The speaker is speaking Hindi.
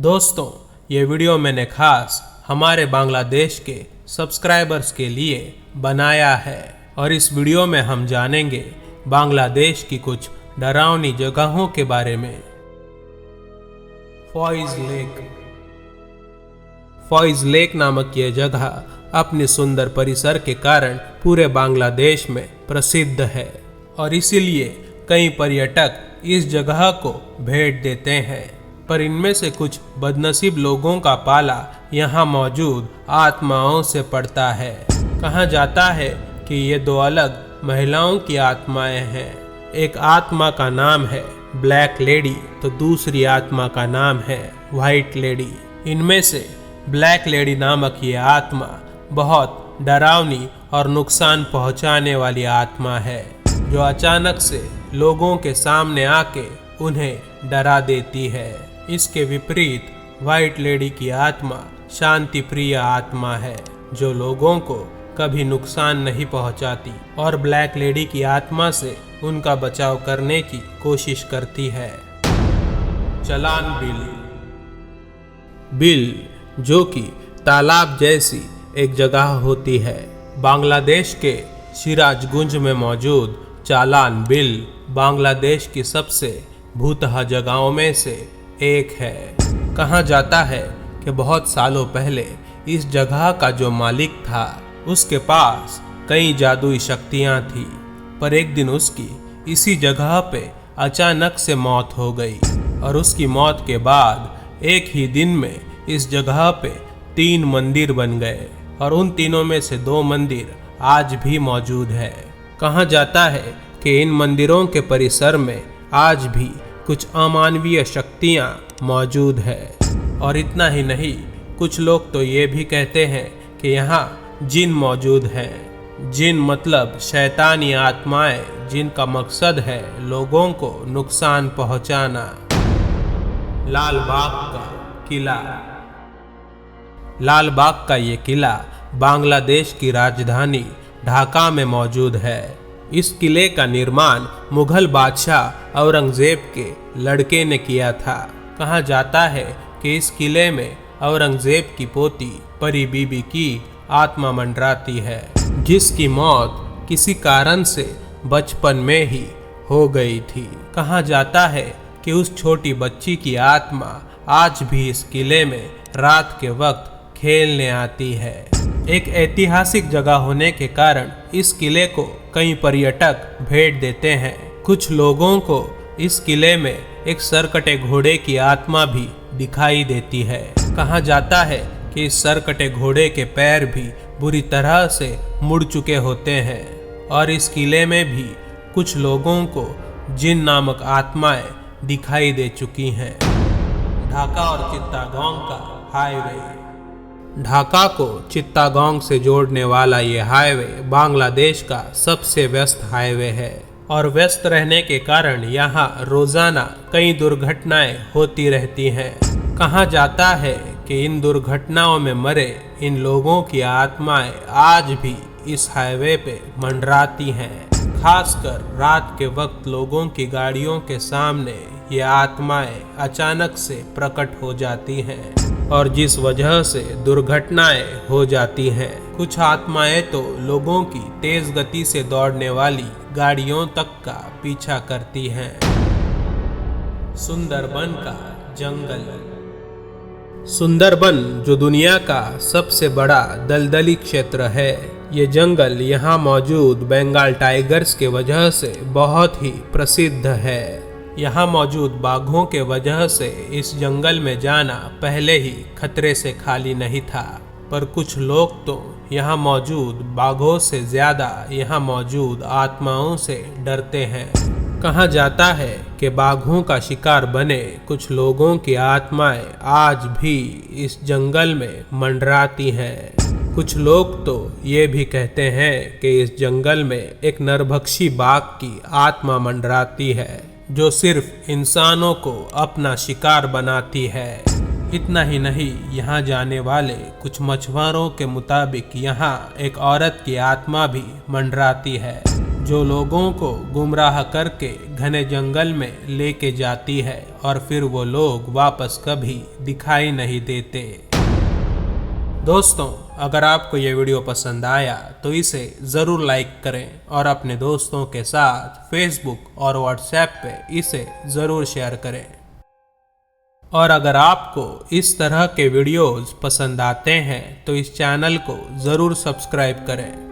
दोस्तों, ये वीडियो मैंने खास हमारे बांग्लादेश के सब्सक्राइबर्स के लिए बनाया है और इस वीडियो में हम जानेंगे बांग्लादेश की कुछ डरावनी जगहों के बारे में। फॉइज लेक। फॉइज लेक नामक यह जगह अपने सुंदर परिसर के कारण पूरे बांग्लादेश में प्रसिद्ध है और इसीलिए कई पर्यटक इस जगह को भेंट देते हैं। पर इनमें से कुछ बदनसीब लोगों का पाला यहाँ मौजूद आत्माओं से पड़ता है। कहा जाता है कि ये दो अलग महिलाओं की आत्माएं हैं। एक आत्मा का नाम है ब्लैक लेडी तो दूसरी आत्मा का नाम है व्हाइट लेडी। इनमें से ब्लैक लेडी नामक ये आत्मा बहुत डरावनी और नुकसान पहुंचाने वाली आत्मा है, जो अचानक से लोगों के सामने आके उन्हें डरा देती है। इसके विपरीत व्हाइट लेडी की आत्मा शांति प्रिय आत्मा है, जो लोगों को कभी नुकसान नहीं पहुंचाती और ब्लैक लेडी की आत्मा से उनका बचाव करने की कोशिश करती है। चलान बिल। बिल, जो कि तालाब जैसी एक जगह होती है, बांग्लादेश के सिराजगंज में मौजूद चालान बिल बांग्लादेश की सबसे भूतहा जगहों में से एक है। कहा जाता है कि बहुत सालों पहले इस जगह का जो मालिक था उसके पास कई जादुई शक्तियां थी, पर एक दिन उसकी इसी जगह पे अचानक से मौत हो गई और उसकी मौत के बाद एक ही दिन में इस जगह पे 3 मंदिर बन गए और उन तीनों में से 2 मंदिर आज भी मौजूद है। कहा जाता है कि इन मंदिरों के परिसर में आज भी कुछ अमानवीय शक्तियां मौजूद है और इतना ही नहीं, कुछ लोग तो ये भी कहते हैं कि यहाँ जिन मौजूद हैं। जिन मतलब शैतानी आत्माएं, जिनका मकसद है लोगों को नुकसान पहुंचाना। लाल बाग का किला। लाल बाग का ये किला बांग्लादेश की राजधानी ढाका में मौजूद है। इस किले का निर्माण मुगल बादशाह औरंगजेब के लड़के ने किया था। कहा जाता है कि इस किले में औरंगजेब की पोती परी बीबी की आत्मा मंडराती है, जिसकी मौत किसी कारण से बचपन में ही हो गई थी। कहा जाता है कि उस छोटी बच्ची की आत्मा आज भी इस किले में रात के वक्त खेलने आती है। एक ऐतिहासिक जगह होने के कारण इस किले को कई पर्यटक भेंट देते हैं। कुछ लोगों को इस किले में एक सरकटे घोड़े की आत्मा भी दिखाई देती है। कहा जाता है कि इस सरकटे घोड़े के पैर भी बुरी तरह से मुड़ चुके होते हैं और इस किले में भी कुछ लोगों को जिन नामक आत्माएं दिखाई दे चुकी हैं। ढाका और चित्तागोंग का हाईवे। ढाका को चित्तागोंग से जोड़ने वाला ये हाईवे बांग्लादेश का सबसे व्यस्त हाईवे है और व्यस्त रहने के कारण यहाँ रोजाना कई दुर्घटनाएं होती रहती हैं। कहा जाता है कि इन दुर्घटनाओं में मरे इन लोगों की आत्माएं आज भी इस हाईवे पे मंडराती हैं। खासकर रात के वक्त लोगों की गाड़ियों के सामने ये आत्माएं अचानक से प्रकट हो जाती हैं और जिस वजह से दुर्घटनाएं हो जाती हैं। कुछ आत्माएं तो लोगों की तेज गति से दौड़ने वाली गाड़ियों तक का पीछा करती हैं। सुंदरबन का जंगल। सुंदरबन जो दुनिया का सबसे बड़ा दलदली क्षेत्र है, ये जंगल यहाँ मौजूद बंगाल टाइगर्स के वजह से बहुत ही प्रसिद्ध है। यहाँ मौजूद बाघों के वजह से इस जंगल में जाना पहले ही खतरे से खाली नहीं था, पर कुछ लोग तो यहाँ मौजूद बाघों से ज्यादा यहाँ मौजूद आत्माओं से डरते हैं। कहा जाता है कि बाघों का शिकार बने कुछ लोगों की आत्माएं आज भी इस जंगल में मंडराती हैं। कुछ लोग तो ये भी कहते हैं कि इस जंगल में एक नरभक्षी बाघ की आत्मा मंडराती है, जो सिर्फ इंसानों को अपना शिकार बनाती है। इतना ही नहीं, यहाँ जाने वाले कुछ मछुआरों के मुताबिक यहाँ एक औरत की आत्मा भी मंडराती है, जो लोगों को गुमराह करके घने जंगल में लेके जाती है और फिर वो लोग वापस कभी दिखाई नहीं देते। दोस्तों, अगर आपको ये वीडियो पसंद आया तो इसे ज़रूर लाइक करें और अपने दोस्तों के साथ फेसबुक और व्हाट्सएप पे इसे ज़रूर शेयर करें। और अगर आपको इस तरह के वीडियोस पसंद आते हैं तो इस चैनल को ज़रूर सब्सक्राइब करें।